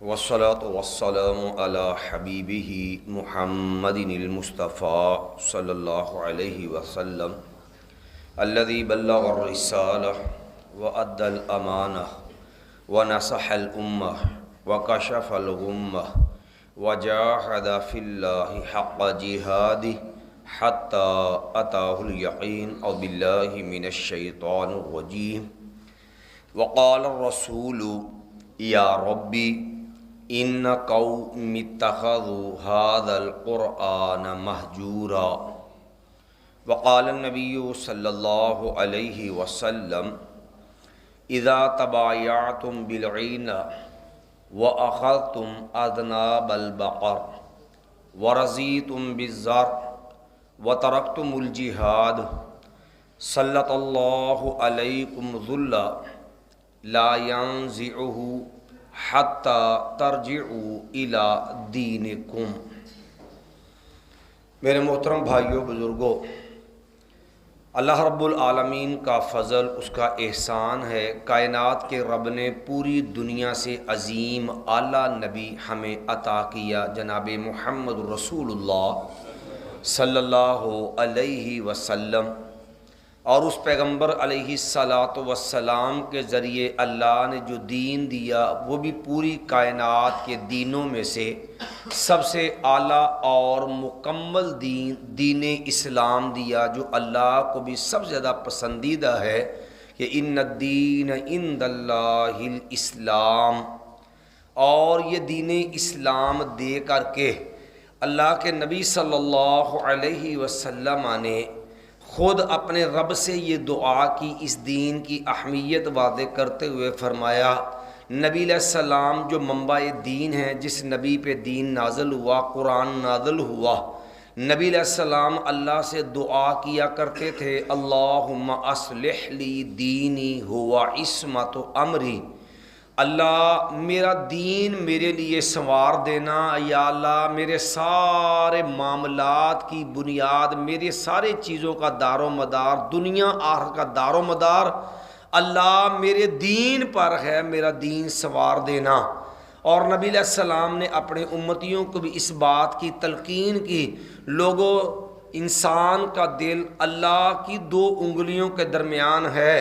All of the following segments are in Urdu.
والصلاة والسلام على حبيبه محمد المصطفى صلى الله عليه وسلم الذي بلغ الرسالة وأدى الأمانة ونصح الأمة وكشف الغمة وجاهد في الله حق جهاده حتى أتاه اليقين أعوذ بالله من الشيطان الرجيم وقال الرسول يا ربي ان قوم اتخذوا هذا القرآن مهجورا وقال النبي صلى الله عليه وسلم اذا تبايعتم بالعين واخذتم اذناب البقر ورضيتم بالزرع وتركتم الجهاد سلط الله عليكم ذلا لا ينزعه حتی ترجعوا الی دینکم۔ میرے محترم بھائیوں بزرگوں، اللہ رب العالمین کا فضل، اس کا احسان ہے، کائنات کے رب نے پوری دنیا سے عظیم اعلیٰ نبی ہمیں عطا کیا، جناب محمد رسول اللہ صلی اللہ علیہ وسلم، اور اس پیغمبر علیہ الصلاۃ والسلام کے ذریعے اللہ نے جو دین دیا وہ بھی پوری کائنات کے دینوں میں سے سب سے اعلیٰ اور مکمل دین اسلام دیا، جو اللہ کو بھی سب سے زیادہ پسندیدہ ہے کہ ان الدین عند اللہ الاسلام، اور یہ دین اسلام دے کر کے اللہ کے نبی صلی اللہ علیہ وسلم نے خود اپنے رب سے یہ دعا کی، اس دین کی اہمیت واضح کرتے ہوئے فرمایا، نبی علیہ السلام جو منبع دین ہیں، جس نبی پہ دین نازل ہوا، قرآن نازل ہوا، نبی علیہ السلام اللہ سے دعا کیا کرتے تھے، اللہم اصلح لی دینی ہوا عصمت امری، اللہ میرا دین میرے لیے سنوار دینا، یا اللہ میرے سارے معاملات کی بنیاد، میرے سارے چیزوں کا دار و مدار، دنیا آخرت کا دار و مدار اللہ میرے دین پر ہے، میرا دین سنوار دینا۔ اور نبی علیہ السلام نے اپنے امتیوں کو بھی اس بات کی تلقین کی، لوگوں انسان کا دل اللہ کی دو انگلیوں کے درمیان ہے،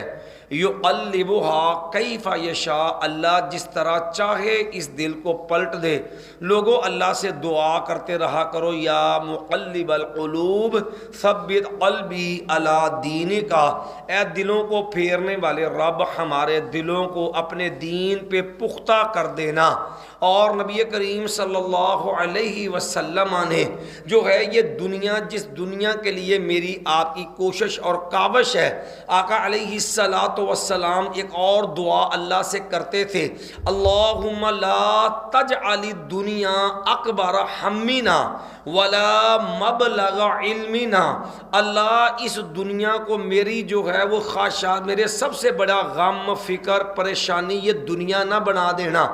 یقلبها کیف یشاء، اللہ جس طرح چاہے اس دل کو پلٹ دے۔ لوگوں اللہ سے دعا کرتے رہا کرو، یا مقلب القلوب ثبت قلبی علی دینک، اے دلوں کو پھیرنے والے رب ہمارے دلوں کو اپنے دین پہ پختہ کر دینا۔ اور نبی کریم صلی اللہ علیہ وسلم نے جو ہے یہ دنیا، جس دنیا کے لیے میری آپ کی کوشش اور کاوش ہے، آقا علیہ الصلاۃ والسلام ایک اور دعا اللہ سے کرتے تھے، اللہم لا تجعل الدنیا اکبر ہمنا ولا مبلغ علمنا، اللہ اس دنیا کو میری جو ہے وہ خواہشات، میرے سب سے بڑا غم، فکر، پریشانی یہ دنیا نہ بنا دینا،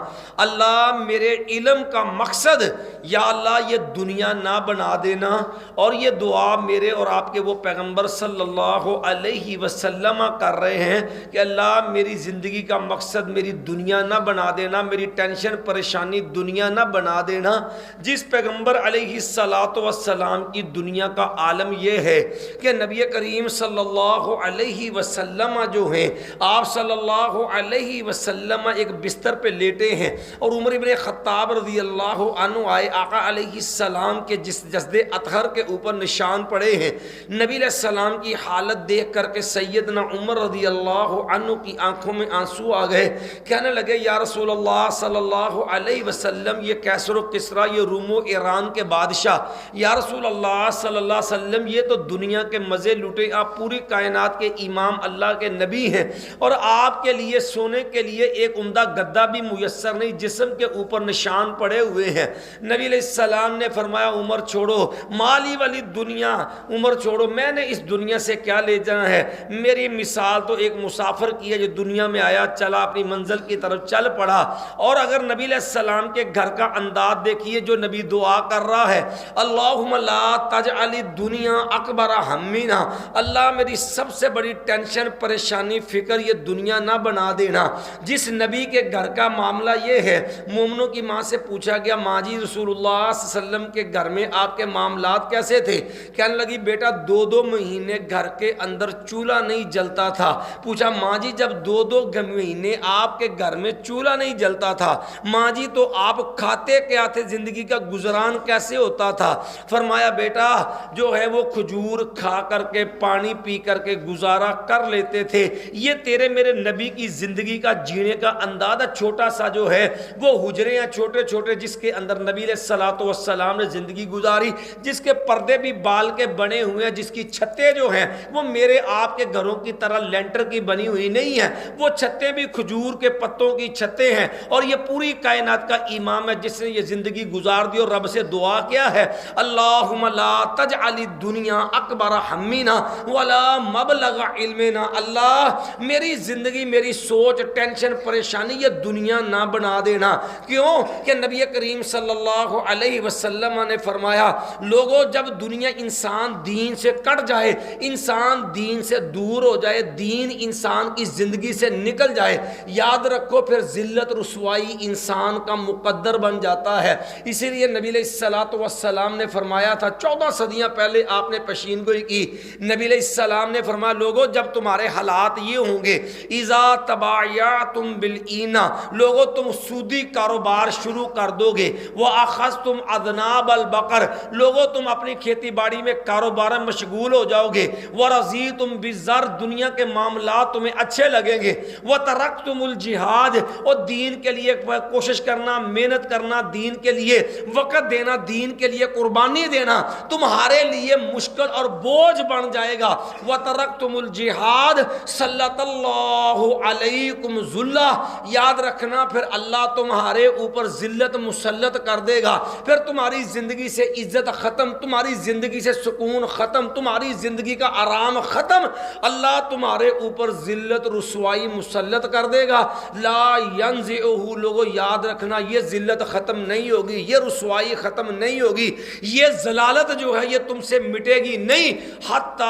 اللہ میرے علم کا مقصد یا اللہ یہ دنیا نہ بنا دینا۔ اور یہ دعا میرے اور آپ کے وہ پیغمبر صلی اللہ علیہ وسلم کر رہے ہیں کہ اللہ میری زندگی کا مقصد میری دنیا نہ بنا دینا، میری ٹینشن پریشانی دنیا نہ بنا دینا۔ جس پیغمبر علیہ الصلاۃ والسلام کی دنیا کا عالم یہ ہے کہ نبی کریم صلی اللہ علیہ وسلم جو ہیں، آپ صلی اللہ علیہ وسلم ایک بستر پہ لیٹے ہیں اور عمر ابن خطاب رضی اللہ عنہ آئے، آقا علیہ السلام کے جس جسد اطہر کے اوپر نشان پڑے ہیں، نبی علیہ السلام کی حالت دیکھ کر کے سیدنا عمر رضی اللہ عنہ کی آنکھوں میں آنسو آ گئے، کہنے لگے یا رسول اللہ صلی اللہ علیہ وسلم، یہ کیسر و کسریٰ، یہ روم و ایران کے بادشاہ، یا رسول اللہ صلی اللہ علیہ وسلم یہ تو دنیا کے مزے لوٹے، آپ پوری کائنات کے امام اللہ کے نبی ہیں، اور آپ کے لیے سونے کے لیے ایک عمدہ گدا بھی میسر نہیں، جسم کے اوپر نشان پڑے ہوئے ہیں۔ نبی علیہ السلام نے فرمایا عمر چھوڑو، مالی والی دنیا، عمر چھوڑو، میں نے اس دنیا سے کیا لے جانا ہے، میری مثال تو ایک مسافر کیا، جو دنیا میں آیا چلا اپنی منزل کی طرف چل پڑا. اور اگر نبی علیہ السلام کے گھر کا انداز دیکھیے جو نبی دعا کر رہا ہے، اللہم لا تجعل الدنیا اکبر ہمنا، اللہ میری سب سے بڑی ٹینشن پریشانی فکر یہ دنیا نہ بنا دینا. جس نبی کے گھر کا معاملہ یہ ہے، مومنوں کی ماں سے پوچھا گیا ماں جی رسول اللہ صلی اللہ علیہ وسلم کے گھر میں آپ کے معاملات کیسے تھے؟ کہنے لگی بیٹا 2 مہینے گھر کے اندر چولہا نہیں جلتا تھا. پوچھا ماں جی جب 2 مہینے آپ کے گھر میں چولہا نہیں جلتا تھا ماں جی تو آپ کھاتے کیا تھے، زندگی کا گزران کیسے ہوتا تھا؟ فرمایا بیٹا جو ہے وہ کھجور کھا کر کے پانی پی کر کے گزارا کر لیتے تھے. یہ تیرے میرے نبی کی زندگی کا جینے کا اندازہ چھوٹا سا جو ہے وہ حجرے ہیں چھوٹے چھوٹے جس کے اندر نبی علیہ الصلوۃ والسلام نے زندگی گزاری، جس کے پردے بھی بال کے بنے ہوئے ہیں، جس کی چھتیں جو ہیں وہ میرے آپ کے گھروں کی طرح لینٹر کی بنی ہوئی نہیں ہیں، وہ چھتیں بھی کھجور کے پتوں کی چھتیں ہیں. اور یہ پوری کائنات کا امام ہے جس نے یہ زندگی گزار دی اور رب سے دعا کیا ہے اللہم لا تجعل الدنیا اکبر ہمنا ولا مبلغ علمنا، اللہ میری زندگی میری سوچ ٹینشن پریشانی یہ دنیا نہ بنا دینا. کیوں کہ نبی کریم صلی اللہ علیہ وسلم نے فرمایا لوگوں جب دنیا انسان دین سے کٹ جائے، انسان دین سے دور ہو جائے، دین انسان کی زندگی سے نکل جائے، یاد رکھو پھر ذلت رسوائی انسان کا مقدر بن جاتا ہے. اسی لیے نبی علیہ الصلوۃ والسلام نے فرمایا تھا 14 صدیاں پہلے آپ نے پیشین گوئی کی. نبی علیہ السلام نے فرمایا لوگوں جب تمہارے حالات یہ ہوں گے اذا تبایعتم بالعینہ، لوگوں تم سودی کاروبار شروع کر دو گے، واخذتم اذناب البقر، لوگوں تم اپنی کھیتی باڑی میں کاروبار میں مشغول ہو جاؤ گے، ورضیتم بالزر، دنیا کے معاملات تمہیں اچھے لگیں گے، وترکتم الجہاد، اور دین کے لیے کوشش کرنا محنت کرنا، دین کے لیے وقت دینا، دین کے لیے قربانی دینا تمہارے لیے مشکل اور بوجھ بن جائے گا. وترکتم الجہاد سلط اللہ علیکم ذلہ، یاد رکھنا پھر اللہ تمہارے اوپر ذلت مسلط کر دے گا، پھر تمہاری زندگی سے عزت ختم، تمہاری زندگی سے سکون ختم، تمہاری زندگی کا آرام ختم، اللہ تمہارے اوپر ذلت رسوائی مسلط کر دے گا. لا ینزعہ، لوگو یاد رکھنا یہ ذلت ختم نہیں ہوگی، یہ رسوائی ختم نہیں ہوگی، یہ ذلالت جو ہے یہ تم سے مٹے گی نہیں حتی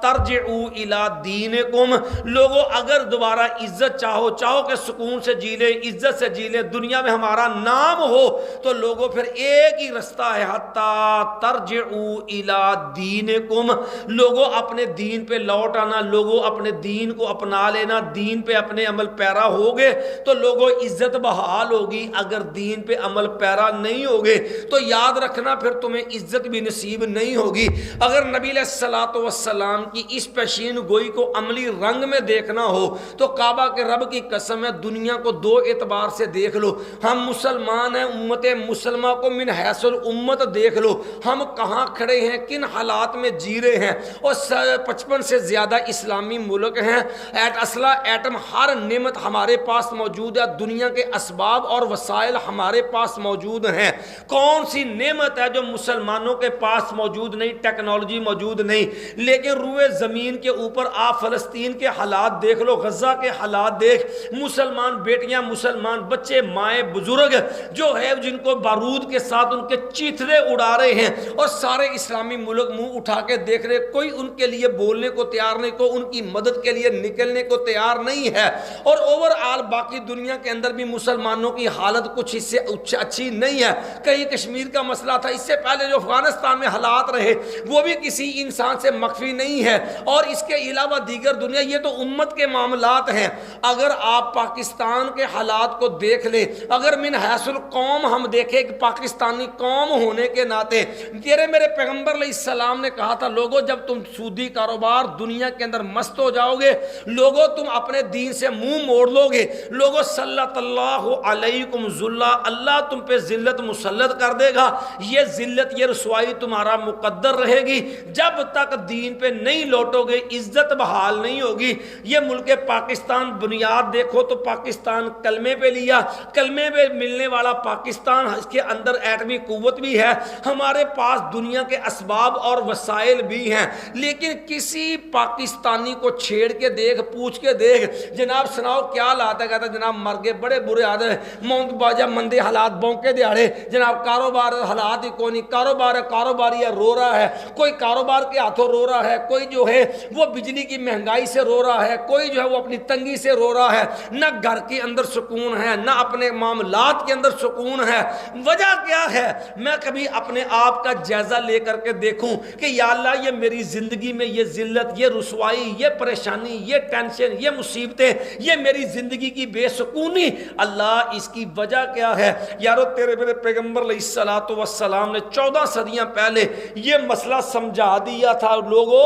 ترجعوا الی دینکم. لوگو اگر دوبارہ عزت چاہو کہ سکون سے جی لیں، عزت سے جی لیں، دنیا میں ہمارا نام ہو، تو لوگوں پھر ایک ہی رستہ ہے حتی ترجعوا الی دینکم. لوگوں اپنے دین پہ لوٹ آنا، لوگوں اپنے دین کو اپنا لینا، دین پہ اپنے عمل پیرا ہوگے تو لوگوں عزت بحال ہوگی. اگر دین پہ عمل پیرا نہیں ہوگے تو یاد رکھنا پھر تمہیں عزت بھی نصیب نہیں ہوگی. اگر نبی علیہ الصلوۃ والسلام کی اس پیشین گوئی کو عملی رنگ میں دیکھنا ہو تو کعبہ کے رب کی قسم ہے دنیا کو 2 اعتبار سے دیکھ لو. ہم مسلمان ہیں، امت مسلمہ کو من حیث الامت دیکھ لو، ہم کہاں کھڑے ہیں، کن حالات میں جی رہے ہیں. اور 55 سے زیادہ اسلامی ملک ہیں، اسلحہ ایٹم ہر نعمت ہمارے پاس موجود ہے، دنیا کے اسباب اور وسائل ہمارے پاس موجود ہیں. کون سی نعمت ہے جو مسلمانوں کے پاس موجود نہیں؟ ٹیکنالوجی موجود نہیں. لیکن روئے زمین کے اوپر آپ فلسطین کے حالات دیکھ لو، غزہ کے حالات دیکھ، مسلمان بیٹیاں، مسلمان بچے، مائیں، بزرگ جو ہے جن کو بارود کے ساتھ ان کے چیتھڑے اڑا رہے ہیں، اور سارے اسلامی ملک منہ اٹھا کے دیکھ رہے، کوئی ان کے لیے بولنے کو تیار نہیں، کوئی ان کی مدد کے لیے نکلنے کو تیار نہیں ہے. اور اوور آل باقی دنیا کے اندر بھی مسلمانوں کی حالت کچھ اس سے اچھی نہیں ہے. کہیں کشمیر کا مسئلہ تھا، اس سے پہلے جو افغانستان میں حالات رہے وہ بھی کسی انسان سے مخفی نہیں ہے. اور اس کے علاوہ دیگر دنیا، یہ تو امت کے معاملات ہیں. اگر آپ پاکستان کے حالات کو دیکھ لیں، اگر من حیث القوم ہم دیکھیں کہ پاکستانی قوم ہونے کے ناطے تیرے میرے پیغمبر علیہ السلام نے کہا تھا لوگوں جب تم سودی کاروبار دنیا کے اندر مست ہو جاؤ گے، لوگوں تم اپنے دین سے منہ موڑ لو گے، لوگوں سلط اللہ علیکم ذلہ، اللہ تم پہ ذلت مسلط کر دے گا. یہ ذلت یہ رسوائی تمہارا مقدر رہے گی جب تک دین پہ نہیں لوٹو گے، عزت بحال نہیں ہوگی. یہ ملک پاکستان بنیاد دیکھو تو پاکستان کلمے پہ لیا، کلمے پہ ملنے والا پاکستان، اس کے اندر ایٹمی قوت بھی ہے، ہمارے پاس دنیا کے اسباب اور وسائل بھی ہیں. لیکن کسی پاکستانی کو چھیڑ کے دیکھ، پوچھ کے دیکھ جناب سناؤ کیا حالات ہے؟ کہتا جناب مر گئے، بڑے برے حالات ہیں، موت باجا مندے حالات، بونکے دیہڑے جناب، کاروبار حالات ہی کوئی نہیں، کاروبار ہے کاروباری ہے رو رہا ہے، کوئی کاروبار کے ہاتھوں رو رہا ہے، کوئی جو ہے وہ بجلی کی مہنگائی سے رو رہا ہے، کوئی جو ہے وہ اپنی تنگی سے رو رہا ہے، نہ گھر کے اندر سکون ہے، نہ اپنے معاملات کے اندر سکون ہے۔ وجہ کیا ہے؟ میں کبھی اپنے آپ کا جائزہ لے کر کے دیکھوں کہ یا اللہ یہ میری زندگی میں یہ ذلت، یہ رسوائی، یہ پریشانی، یہ ٹینشن، یہ مصیبتیں، یہ میری زندگی کی بے سکونی، اللہ اس کی وجہ کیا ہے؟ یارو تیرے میرے پیغمبر علیہ الصلوۃ والسلام نے 14 صدیاں پہلے یہ مسئلہ سمجھا دیا تھا۔ لوگوں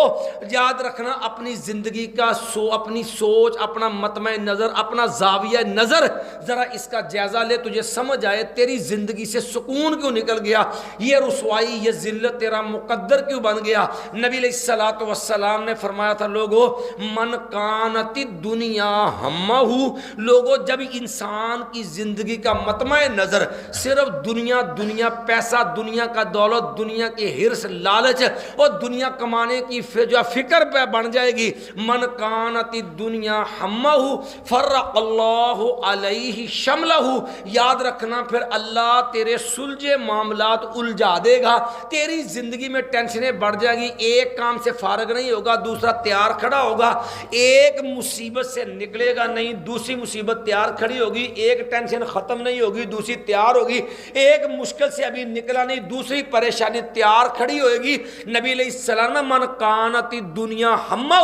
یاد رکھنا اپنی زندگی کا اپنی سوچ، اپنا مطمع نظر، اپنا زاویہ نظر ذرا اس کا جائزہ لے، تجھے سمجھ آئے تیری زندگی سے سکون کیوں نکل گیا، یہ رسوائی یہ ذلت تیرا مقدر کیوں بن گیا۔ نبی علیہ الصلوۃ والسلام نے فرمایا تھا لوگوں من کانت الدنیا ہمہ، لوگوں جب انسان کی زندگی کا مطمع نظر صرف دنیا، دنیا پیسہ، دنیا کا دولت، دنیا کی حرص لالچ اور دنیا کمانے کی جو فکر پہ بن جائے گی، من کانت الدنیا ہمہ فرق اللہ علیہ شملہ، یاد رکھنا پھر اللہ تیرے سلجھے معاملات الجھا دے گا، تیری زندگی میں ٹینشنیں بڑھ جائیں گی، ایک کام سے فارغ نہیں ہوگا دوسرا تیار کھڑا ہوگا، ایک مصیبت سے نکلے گا نہیں دوسری مصیبت تیار کھڑی ہوگی، ایک ٹینشن ختم نہیں ہوگی دوسری تیار ہوگی، ایک مشکل سے ابھی نکلا نہیں دوسری پریشانی تیار کھڑی ہوئے گی۔ نبی علیہ السلام نے من کانت دنیا ہمہ،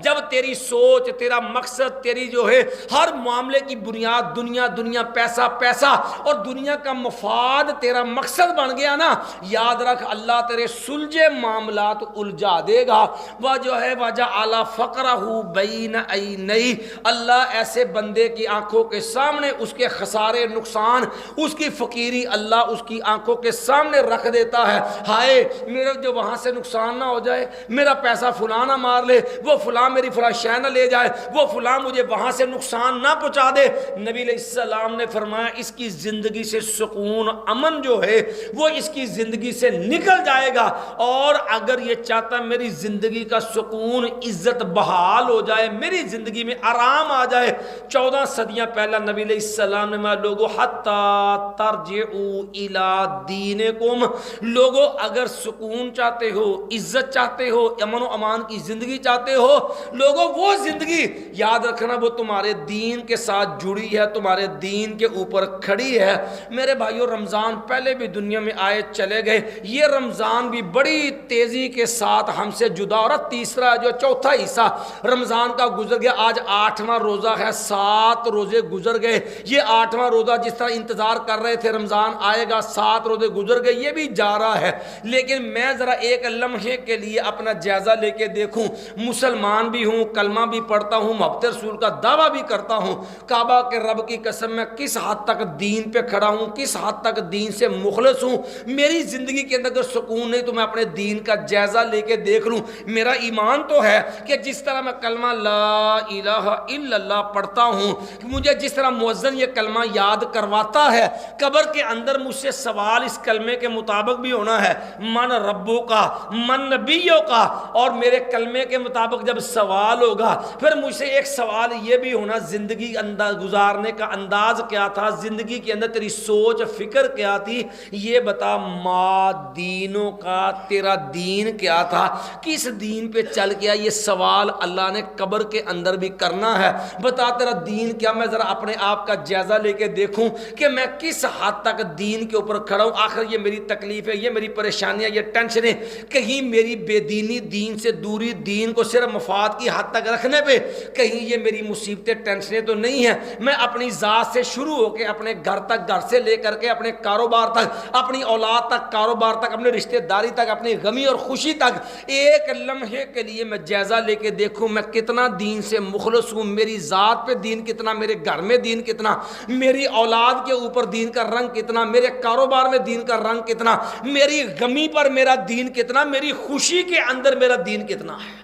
جب تیری سوچ، تیرا مقصد، تیری جو ہے ہر معاملے کی بنیاد دنیا، دنیا پیسہ، پیسہ اور دنیا کا مفاد تیرا مقصد بن گیا نا، یاد رکھ اللہ تیرے سلجھے معاملات الجھا دے گا۔ وہ جو ہے وجعل فقرہ بین عینیہ، اللہ ایسے بندے کی آنکھوں کے سامنے اس کے خسارے نقصان، اس کی فقیری اللہ اس کی آنکھوں کے سامنے رکھ دیتا ہے۔ ہائے میرا جو وہاں سے نقصان نہ ہو جائے، میرا پیسہ فلاں نہ مار لے، وہ فلاں میری فلاں شے نہ لے جائے، وہ فلاں مجھے وہاں سے نقصان نہ پہنچا دے۔ نبی علیہ السلام نے فرمایا اس کی زندگی سے سکون امن جو ہے وہ اس کی زندگی سے نکل جائے گا، اور اگر یہ چاہتا میری زندگی کا سکون عزت بحال ہو جائے، میری زندگی میں آرام آ جائے، 14 صدیاں پہلا نبی علیہ السلام نے میں لوگوں حتی ترجعوا الی دینکم، لوگوں اگر سکون چاہتے ہو، عزت چاہتے ہو، امن و امان کی زندگی چاہتے ہو، لوگوں وہ زندگی یاد رکھنا وہ تمہارے دین کے ساتھ جڑی ہے، تمہارے دین کے اوپر کھڑی ہے۔ میرے بھائیو رمضان پہلے بھی دنیا میں آئے چلے گئے، یہ رمضان بھی بڑی تیزی کے ساتھ ہم سے جدا، اور تیسرا جو چوتھا حصہ رمضان کا گزر گیا، آج 8واں روزہ ہے، 7 روزے گزر گئے، یہ 8واں روزہ جس طرح انتظار کر رہے تھے رمضان آئے گا، 7 روزے گزر گئے، یہ بھی جا رہا ہے۔ لیکن میں ذرا ایک لمحے کے لیے اپنا جائزہ لے کے دیکھوں، مسلمان بھی ہوں، کلمہ بھی پڑھتا ہوں، محبت رسول کا دعویٰ بھی کرتا ہوں، کعبہ کے رب کی قسم میں کس حد تک دین پہ کھڑا ہوں، کس حد تک دین سے مخلص ہوں، میری زندگی کے اندر اگر سکون نہیں تو میں اپنے دین کا جائزہ لے کے دیکھ لوں۔ میرا ایمان تو ہے کہ جس طرح میں کلمہ لا الہ الا اللہ پڑھتا ہوں، مجھے جس طرح مؤذن یہ کلمہ یاد کرواتا ہے، قبر کے اندر مجھ سے سوال اس کلمے کے مطابق بھی ہونا ہے، من ربو کا، من نبیوں کا، اور میرے کلمے کے مطابق جب سوال ہوگا پھر مجھ سے ایک سوال یہ بھی ہونا، زندگی گزارنے کا انداز کیا تھا، زندگی کے اندر تیری سوچ فکر کیا تھی، یہ بتا، ما دینوں کا، تیرا دین کیا تھا، کس دین پہ چل گیا، یہ سوال اللہ نے قبر کے اندر بھی کرنا ہے۔ بتا تیرا دین کیا، میں ذرا اپنے آپ کا جائزہ لے کے دیکھوں کہ میں کس حد تک دین کے اوپر کھڑا ہوں۔ آخر یہ میری تکلیف ہے، یہ میری پریشانیاں، یہ ٹینشنیں، کہیں میری بے دینی، دین سے دوری، دین کو صرف مفاد کی حد تک رکھنے پہ کہیں یہ میری مصیبتیں ٹینشنیں تو نہیں ہیں۔ میں اپنی ذات سے شروع ہو کے اپنے گھر تک، گھر سے لے کر کے اپنے کاروبار تک، اپنی اولاد تک، کاروبار تک، اپنے رشتہ داری تک، اپنی غمی اور خوشی تک، ایک لمحے کے لیے میں جائزہ لے کے دیکھوں میں کتنا دین سے مخلص ہوں، میری ذات پہ دین کتنا، میرے گھر میں دین کتنا، میری اولاد کے اوپر دین کا رنگ کتنا، میرے کاروبار میں دین کا رنگ کتنا، میری غمی پر میرا دین کتنا، میری خوشی کے اندر میرا دین کتنا ہے۔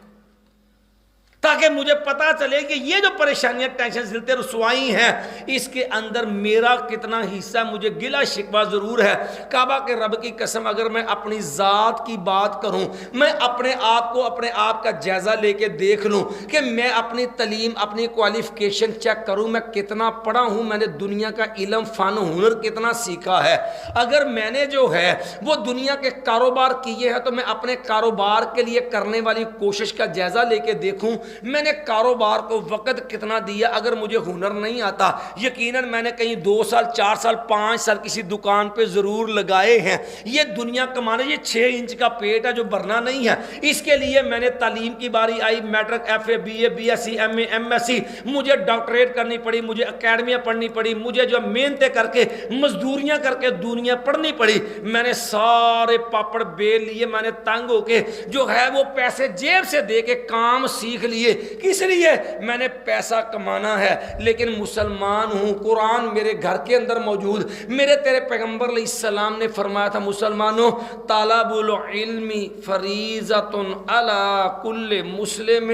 تاکہ مجھے پتا چلے کہ یہ جو پریشانیاں ٹینشن ذلت رسوائی ہیں اس کے اندر میرا کتنا حصہ، مجھے گلا شکوہ ضرور ہے۔ کعبہ کے رب کی قسم اگر میں اپنی ذات کی بات کروں، میں اپنے آپ کا جائزہ لے کے دیکھ لوں کہ میں اپنی تعلیم، اپنی کوالیفیکیشن چیک کروں، میں کتنا پڑھا ہوں، میں نے دنیا کا علم فن ہنر کتنا سیکھا ہے۔ اگر میں نے جو ہے وہ دنیا کے کاروبار کیے ہیں تو میں اپنے کاروبار کے لیے کرنے والی کوشش کا جائزہ لے کے دیکھوں میں نے کاروبار کو وقت کتنا دیا۔ اگر مجھے ہنر نہیں آتا یقیناً میں نے کہیں 2 سال 4 سال 5 سال کسی دکان پہ ضرور لگائے ہیں۔ یہ دنیا کمانے، یہ 6 انچ کا پیٹ ہے جو بھرنا نہیں ہے، اس کے لیے میں نے تعلیم کی باری آئی، matric, F A, B A, B S C, M A, M S C, مجھے ڈاکٹریٹ کرنی پڑی، مجھے اکیڈمیاں پڑھنی پڑی، مجھے جو محنتیں کر کے مزدوریاں کر کے دنیا پڑھنی پڑی۔ میں نے سارے پاپڑ بیل لیے، میں نے تنگ ہو کے جو ہے وہ پیسے جیب سے دے کے کام سیکھ لیے۔ کس لیے؟ میں نے پیسہ کمانا ہے، لیکن مسلمان ہوں، قرآن میرے گھر کے اندر موجود، میرے تیرے پیغمبر علیہ السلام نے فرمایا تھا مسلمانوں طالب العلم فریضۃ علی کل مسلم،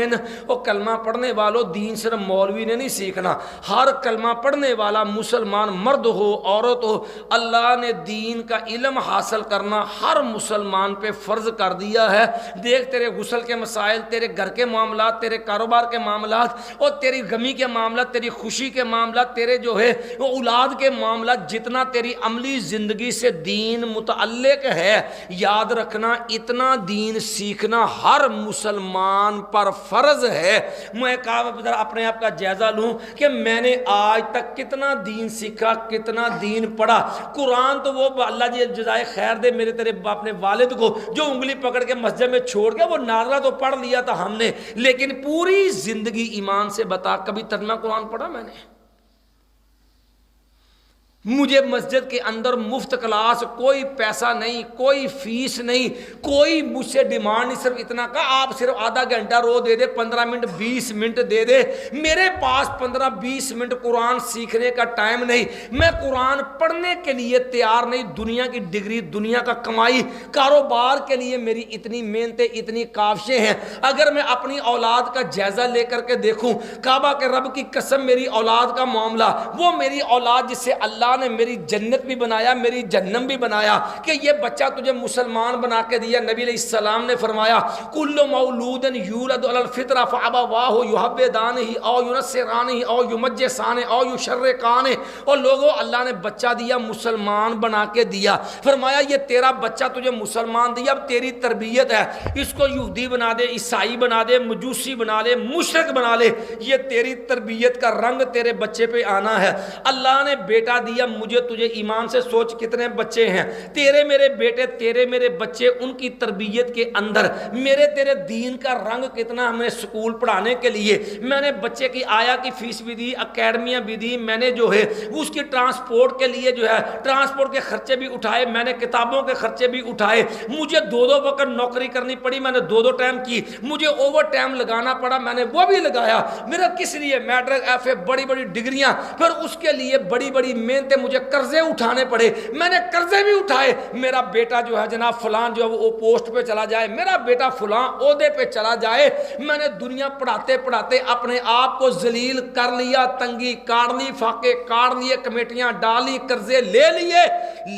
وہ کلمہ پڑھنے والوں دین صرف مولوی نے نہیں سیکھنا، ہر کلمہ پڑھنے والا مسلمان مرد ہو عورت ہو، اللہ نے دین کا علم حاصل کرنا ہر مسلمان پہ فرض کر دیا ہے۔ دیکھ تیرے غسل کے مسائل، تیرے گھر کے معاملات، تیرے کاروبار کے معاملات اور تیری غمی کے معاملات، تیری خوشی کے معاملات، تیرے جو ہے وہ اولاد کے معاملات، جتنا تیری عملی زندگی سے دین متعلق ہے، یاد رکھنا اتنا دین سیکھنا ہر مسلمان پر فرض ہے۔ میں اپنے آپ کا جائزہ لوں کہ میں نے آج تک کتنا دین سیکھا، کتنا دین پڑھا۔ قرآن تو وہ اللہ جی جزائے خیر دے میرے تیرے اپنے والد کو جو انگلی پکڑ کے مسجد میں چھوڑ گیا، وہ ناظرہ تو پڑھ لیا تھا ہم نے، لیکن پوری زندگی ایمان سے بتا کبھی ترجمہ قرآن پڑھا میں نے؟ مجھے مسجد کے اندر مفت کلاس، کوئی پیسہ نہیں، کوئی فیس نہیں، کوئی مجھ سے ڈیمانڈ نہیں، صرف اتنا کہا آپ صرف آدھا گھنٹہ رو دے دے، 15 منٹ 20 منٹ دے دے۔ میرے پاس 15-20 منٹ قرآن سیکھنے کا ٹائم نہیں، میں قرآن پڑھنے کے لیے تیار نہیں۔ دنیا کی ڈگری، دنیا کا کمائی، کاروبار کے لیے میری اتنی محنتیں، اتنی کاوشیں ہیں۔ اگر میں اپنی اولاد کا جائزہ لے کر کے دیکھوں، کعبہ کے رب کی قسم میری اولاد کا معاملہ، وہ میری اولاد جس سے اللہ نے میری جنت بھی بنایا، میری جہنم بھی بنایا، کہ یہ بچہ تجھے مسلمان بنا کے دیا۔ نبی علیہ السلام نے فرمایا کل مولود یولد علی الفطرہ فابواہ یحودانہ او ینصرانہ او یمجسانہ او یشرکانہ۔ اور لوگوں اللہ نے بچہ دیا، مسلمان بنا کے دیا، فرمایا یہ تیرا بچہ تجھے مسلمان دیا، اب تیری تربیت ہے، اس کو یہودی بنا دے، عیسائی بنا دے، مجوسی بنا لے، مشرک بنا لے، یہ تیری تربیت کا رنگ تیرے بچے پہ آنا ہے۔ اللہ نے بیٹا دیا مجھے تجھے، ایمان سے سوچ کتنے بچے ہیں تیرے میرے بیٹے، تیرے میرے بچے، ان کی تربیت کے اندر میرے تیرے دین کا رنگ کتنا۔ ہمیں سکول پڑھانے کے لیے میں نے بچے کی آیا کی فیس بھی دی، اکیڈمیاں بھی دی، میں نے جو ہے اس کی ٹرانسپورٹ کے لیے جو ہے ٹرانسپورٹ کے خرچے بھی اٹھائے، میں نے کتابوں کے خرچے بھی اٹھائے، مجھے 2 وقت نوکری کرنی پڑی، میں نے 2 ٹائم کی، مجھے اوور ٹائم لگانا پڑا، میں نے وہ بھی لگایا۔ میرا کس لیے؟ میٹرک، ایف اے، بڑی بڑی ڈگریاں، پھر اس کے لیے بڑی بڑی محنتیں، مجھے قرضے اٹھانے پڑے، میں نے قرضے بھی اٹھائے۔ میرا بیٹا جو ہے جناب فلان جو ہے وہ پوسٹ پہ چلا جائے، میرا بیٹا فلان عہدے پہ چلا جائے، میں نے دنیا پڑھاتے پڑھاتے اپنے آپ کو ذلیل کر لیا، تنگی کاٹ لی، فاقے کاٹ لیے، کمیٹیاں ڈالی، قرضے لے لیے۔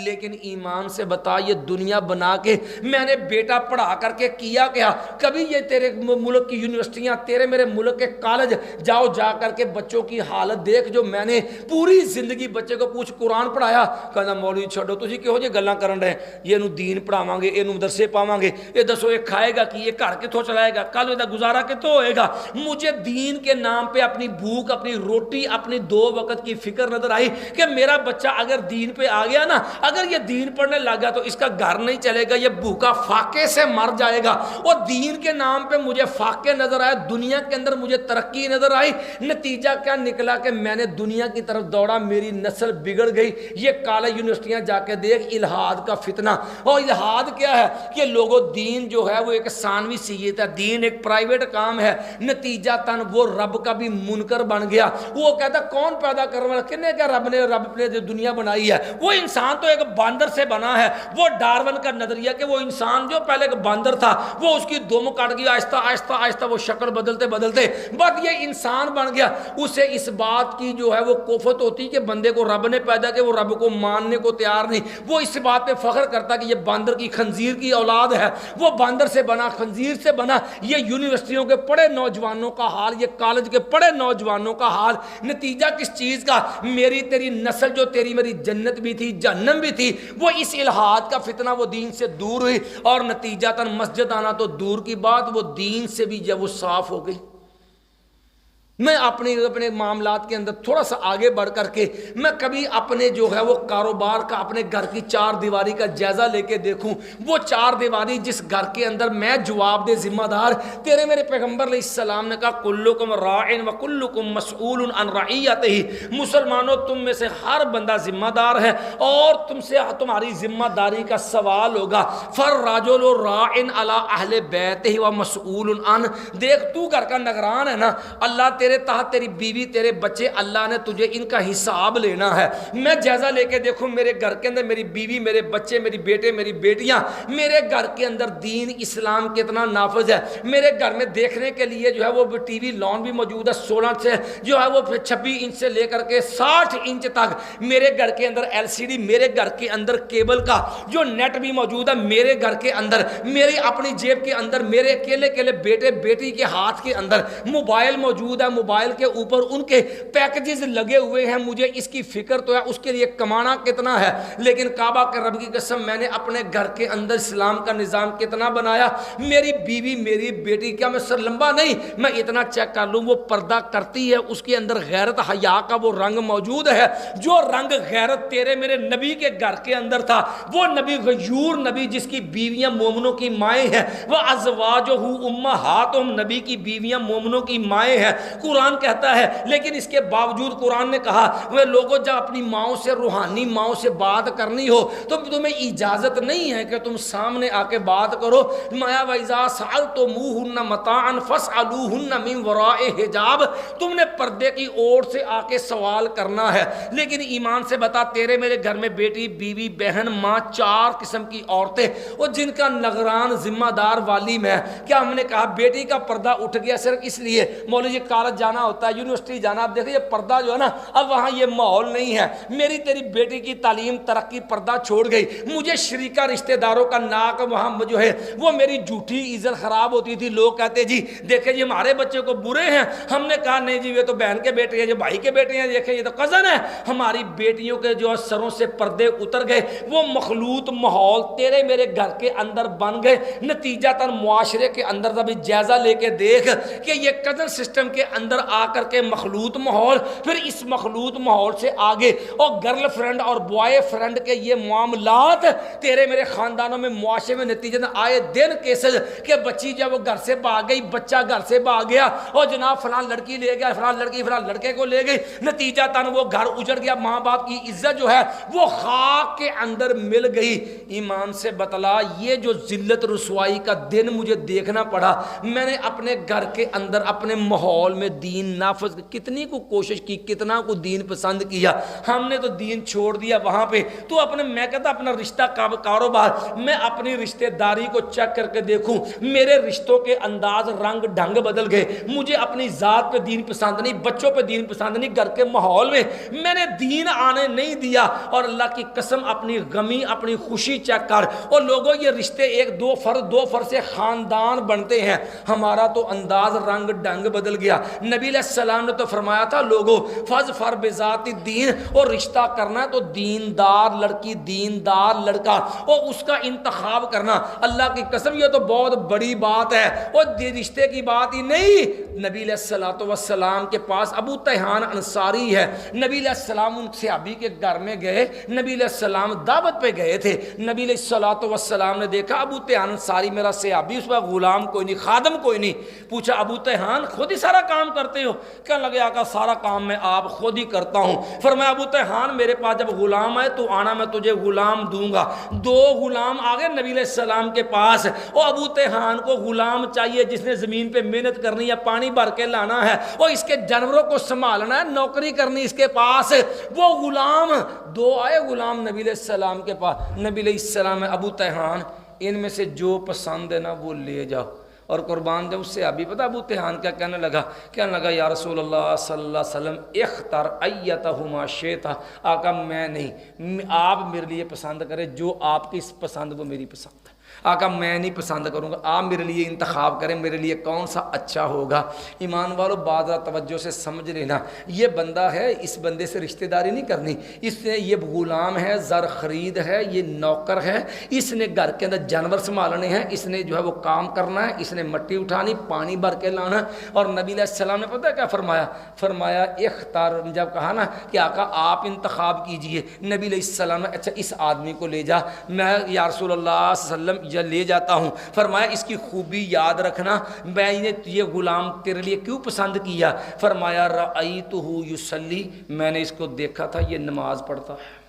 لیکن ایمان سے بتا یہ دنیا بنا کے میں نے بیٹا پڑھا کر کے کیا کیا؟ کبھی یہ تیرے ملک کی یونیورسٹیاں، تیرے میرے ملک کے کالج جاؤ، جا کر کے بچوں کی حالت دیکھ، جو میں نے پوری زندگی بچے کو پوچھ قرآن پڑھایا، کہنا مولوی چھوڑو تسی کہو جے گلاں کرن رہے، یہ نو دین پڑھاواں گے، یہ نو مدرسے پاواں گے، یہ دسو یہ کھائے گا کہ یہ گھر کتوں چلائے گا، کل یہ گزارا کتوں ہوئے گا؟ مجھے دین کے نام پہ اپنی بھوک، اپنی روٹی، اپنی 2 وقت کی فکر نظر آئی کہ میرا بچہ اگر دین پہ آ گیا نا، اگر یہ دین پڑھنے لگا تو اس کا گھر نہیں چلے گا، یہ بھوکا فاقے سے مر جائے گا۔ اور دین کے نام پہ مجھے فاقے نظر آئے، دنیا کے اندر مجھے ترقی نظر آئی، نتیجہ کیا نکلا کہ میں نے دنیا کی طرف دوڑا، میری نسل بگڑ گئی۔ یہ کالج یونیورسٹیاں جا کے دیکھ، الہاد کا فتنہ۔ اور الہاد کیا ہے کہ لوگوں دین جو ہے وہ ایک ثانوی سیت ہے، دین ایک پرائیویٹ کام ہے، نتیجہ تن وہ رب کا بھی منکر بن گیا۔ وہ کہتا کون پیدا کرنے والا، کنے کیا رب نے دنیا بنائی ہے، وہ انسان تو ایک باندر سے بنا ہے. وہ ڈارون کا نظریہ کہ وہ انسان جو پہلے ایک باندر تھا وہ اس کی دم کٹ گیا, آہستہ آہستہ آہستہ وہ شکل بدلتے بدلتے بعد یہ انسان بن گیا. اسے اس بات کی جو ہے وہ کوفت ہوتی کہ بندے کو رب نے پیدا کیا, وہ رب کو ماننے کو تیار نہیں. وہ اس بات پہ فخر کرتا کہ یہ باندر کی خنزیر کی اولاد ہے, وہ باندر سے بنا, خنزیر سے بنا. یہ یونیورسٹیوں کے پڑھے نوجوانوں کا حال, یہ کالج کے پڑھے نوجوانوں کا حال. نتیجہ کس چیز کا؟ میری تیری نسل جو تیری میری جنت بھی تھی جہنم بھی تھی, وہ اس الہاد کا فتنہ وہ دین سے دور ہوئی, اور نتیجہ تن مسجد آنا تو دور کی بات وہ دین سے بھی جب وہ صاف ہو گئی. میں اپنے معاملات کے اندر تھوڑا سا آگے بڑھ کر کے میں کبھی اپنے جو ہے وہ کاروبار کا, اپنے گھر کی چار دیواری کا جائزہ لے کے دیکھوں. وہ چار دیواری جس گھر کے اندر میں جواب دہ ذمہ دار, تیرے میرے پیغمبر علیہ السلام نے کہا کلکم راعن وکلکم مسئول عن رعیتہ. مسلمانوں تم میں سے ہر بندہ ذمہ دار ہے اور تم سے تمہاری ذمہ داری کا سوال ہوگا. فالرجل راعن علی اہل بیتہ ومسئول عن. دیکھ تو گھر کا نگران ہے نا, اللہ تیرے تحت تیری بیوی تیرے بچے, اللہ نے تجھے ان کا حساب لینا ہے. میں جائزہ لے کے دیکھوں میرے گھر کے اندر میری بیوی, میرے بچے, میری بیٹے, میری بیٹیاں, میرے گھر کے اندر دین اسلام کتنا نافذ ہے. میرے گھر میں دیکھنے کے لیے جو ہے وہ ٹی وی لان بھی موجود ہے, 16 سے جو ہے وہ 26 انچ سے لے کر کے 60 انچ تک. میرے گھر کے اندر LCD, میرے گھر کے اندر کیبل کا جو نیٹ بھی موجود ہے. میرے گھر کے اندر, میری اپنی جیب کے اندر, میرے اکیلے بیٹے بیٹی کے ہاتھ کے اندر موبائل موجود ہے. موبائل کے اوپر ان کے پیکجز لگے ہوئے ہیں. مجھے اس کی فکر تو ہے اس کے لیے کمانا کتنا ہے, لیکن کعبہ کے رب کی قسم میں نے اپنے گھر کے اندر اسلام کا نظام کتنا بنایا. میری بیوی میری بیٹی, کیا میں سر لمبا نہیں, میں اتنا چیک کر لوں وہ پردہ کرتی ہے, اس کے اندر غیرت حیا کا وہ رنگ موجود ہے. جو رنگ غیرت تیرے میرے نبی کے گھر کے اندر تھا, وہ نبی غیور نبی جس کی بیویاں مومنوں کی مائیں ہیں, وہ ازواجہ امہاتہم, نبی کی بیویاں مومنوں کی مائیں ہیں. قرآن کہتا ہے, لیکن اس کے باوجود قرآن نے کہا وہ لوگوں جب اپنی ماؤں سے, روحانی ماؤں سے بات کرنی ہو تو تمہیں اجازت نہیں ہے کہ تم سامنے آ کے بات کرو. مایا وَإِذَا سَأَلْتُمُوهُنَّ مَتَاعًا فَاسْأَلُوهُنَّ مِنْ وَرَاءِ حجاب. تم نے پردے کی اوٹ سے آ کے سوال کرنا ہے. لیکن ایمان سے بتا, تیرے میرے گھر میں بیٹی, بیوی, بہن, ماں, 4 قسم کی عورتیں اور جن کا نگران ذمہ دار والی میں. کیا ہم نے کہا بیٹی کا پردہ اٹھ گیا صرف اس لیے مولوی جی کالج جانا ہوتا ہے, یونیورسٹی جانا, اب دیکھیں یہ پردہ جو ہے نا اب وہاں یہ ماحول نہیں ہے. میری تیری بیٹی کی تعلیم ترقی پردہ چھوڑ گئی. مجھے شریکہ رشتہ داروں کا ناک وہاں جو ہے وہ میری جھوٹی عزت خراب ہوتی تھی. لوگ کہتے جی دیکھیں جی ہمارے بچے کو برے ہیں. ہم نے کہا نہیں جی یہ تو بہن کے بیٹے ہیں, جو بھائی کے بیٹے ہیں, دیکھیں یہ تو کزن ہے. ہماری بیٹیوں کے جو سروں سے پردے اتر گئے, وہ مخلوط ماحول تیرے میرے گھر کے اندر بن گئے. نتیجہ تن معاشرے کے اندر ابھی جائزہ لے کے دیکھ کہ یہ کزن سسٹم کے اندر آ کر کے مخلوط ماحول, پھر اس مخلوط ماحول سے آگے اور گرل فرینڈ اور بوائے فرینڈ کے یہ معاملات تیرے میرے خاندانوں میں, معاشرے میں نتیجہ آئے دن کیسز کہ بچی جب وہ گھر سے بھاگ گئی, بچہ گھر سے بھاگ گیا, اور جناب فلاں لڑکی لے گیا, فلاں لڑکی فلاں لڑکے کو لے گئی. نتیجہ تن وہ گھر اجڑ گیا, ماں باپ کی عزت جو ہے وہ خاک کے اندر مل گئی. ایمان سے بتلا, یہ جو ذلت رسوائی کا دن مجھے دیکھنا پڑا, میں نے اپنے گھر کے اندر اپنے ماحول میں دین نافذ کتنی کو کوشش کی, کتنا کو دین پسند کیا. ہم نے تو دین چھوڑ دیا وہاں پہ. تو اپنے, میں کہتا اپنا رشتہ کاروبار, میں اپنی رشتہ داری کو چیک کر کے دیکھوں, میرے رشتوں کے انداز رنگ ڈھنگ بدل گئے. مجھے اپنی ذات پہ دین پسند نہیں, بچوں پہ دین پسند نہیں, گھر کے ماحول میں نے دین آنے نہیں دیا. اور اللہ کی قسم اپنی غمی اپنی خوشی چیک کر, اور لوگوں یہ رشتے ایک دو فرد سے خاندان بنتے ہیں. ہمارا تو انداز رنگ ڈھنگ بدل گیا. نبی علیہ السلام نے تو فرمایا تھا لوگوں فظفر بذات الدین, اور رشتہ کرنا ہے تو دیندار لڑکی, دیندار لڑکا, اور اس کا انتخاب کرنا. اللہ کی قسم یہ تو بہت بڑی بات ہے, اور رشتے کی بات ہی نہیں. نبی علیہ السلام کے پاس ابو تیحان انصاری ہے. نبی علیہ السلام ان صحابی کے گھر میں گئے, نبی علیہ السلام دعوت پہ گئے تھے. نبی علیہ السلام نے دیکھا ابو تیحان انصاری میرا صحابی, اس پر غلام کوئی نہیں, خادم کوئی نہیں. پوچھا ابو تیحان خود ہی سارا کام کرتے ہو؟ کہنے لگے آقا سارا کام میں آپ خود ہی کرتا ہوں۔ فرمایا ابو تیحان میرے پاس جب غلام آئے تو آنا، میں تجھے غلام دوں گا۔ 2 غلام آگے نبی علیہ السلام کے پاس، اور ابو تیحان کو غلام چاہیے جس نے زمین پہ محنت کرنی ہے، پانی بھر کے لانا ہے اور اس کے جانوروں کو سنبھالنا ہے، نوکری کرنی اس کے پاس۔ وہ غلام 2 آئے غلام نبی علیہ السلام کے پاس، نبی علیہ السلام ابو تیحان ان میں سے جو پسند ہے نا وہ لے جاؤ۔ اور قربان جب اس سے ابھی پتہ ابو تیحان کیا کہنے لگا یا رسول اللہ صلی اللہ علیہ وسلم اختر ایتہما شئت، آقا میں نہیں، آپ میرے لیے پسند کرے جو آپ کی پسند وہ میری پسند ہے، آقا میں نہیں پسند کروں گا، آپ میرے لیے انتخاب کریں میرے لیے کون سا اچھا ہوگا۔ ایمان والو بات ذرا توجہ سے سمجھ لینا، یہ بندہ ہے، اس بندے سے رشتہ داری نہیں کرنی، اس نے یہ غلام ہے، زر خرید ہے، یہ نوکر ہے، اس نے گھر کے اندر جانور سنبھالنے ہیں، اس نے جو ہے وہ کام کرنا ہے، اس نے مٹی اٹھانی، پانی بھر کے لانا۔ اور نبی علیہ السلام نے پتہ کیا فرمایا اختار، جب کہا نا کہ آقا آپ انتخاب کیجئے، نبی علیہ السلام نے اچھا اس آدمی کو لے جا، میں یا رسول اللہ صلی اللہ علیہ وسلم لے جاتا ہوں۔ فرمایا اس کی خوبی یاد رکھنا، میں نے یہ غلام تیرے لیے کیوں پسند کیا؟ فرمایا رأیتہ یصلی، میں نے اس کو دیکھا تھا یہ نماز پڑھتا ہے،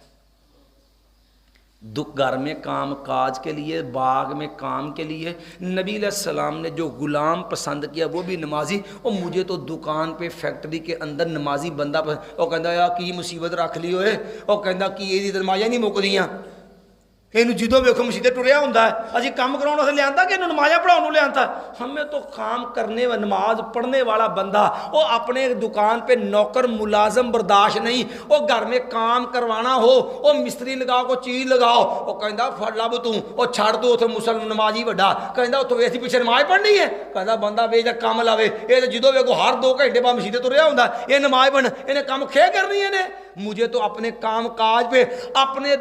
گھر میں کام کاج کے لیے، باغ میں کام کے لیے نبی علیہ السلام نے جو غلام پسند کیا وہ بھی نمازی، اور مجھے تو دکان پہ فیکٹری کے اندر نمازی بندہ پسند، اور کہندا یا کی مصیبت رکھ لی ہوئے، اور کہندا کہ یہ نمازیں نہیں مکدیاں، یہ جدوں ویکھو مسیدے ٹریا ہوندا ہے، اسی کام کراؤن واسطے لیا کہ نمازیں پڑھاؤن لیا، ہمیں تو کام کرنے و نماز پڑھنے والا بندہ، وہ اپنے دکان پہ نوکر ملازم برداشت نہیں، وہ گھر میں کام کروانا ہو، وہ مستری لگاؤ کو چیز لگاؤ، وہ کہندا پھڑ لب تو وہ چھڑ دو اتنے مسلم نمازی وڈا، کہندا اتوں ویسی پیچھے نماز پڑھنی ہے، کہندا بندہ ویچ کام لاوے، یہ تو جدوں ویکھو ہر 2 گھنٹے بعد مسیدے تریا ہوندا، یہ نماز پڑھنا انہیں کام کھے کرنی ہے نے، مجھے تو اپنے کام کاج پہ اپنے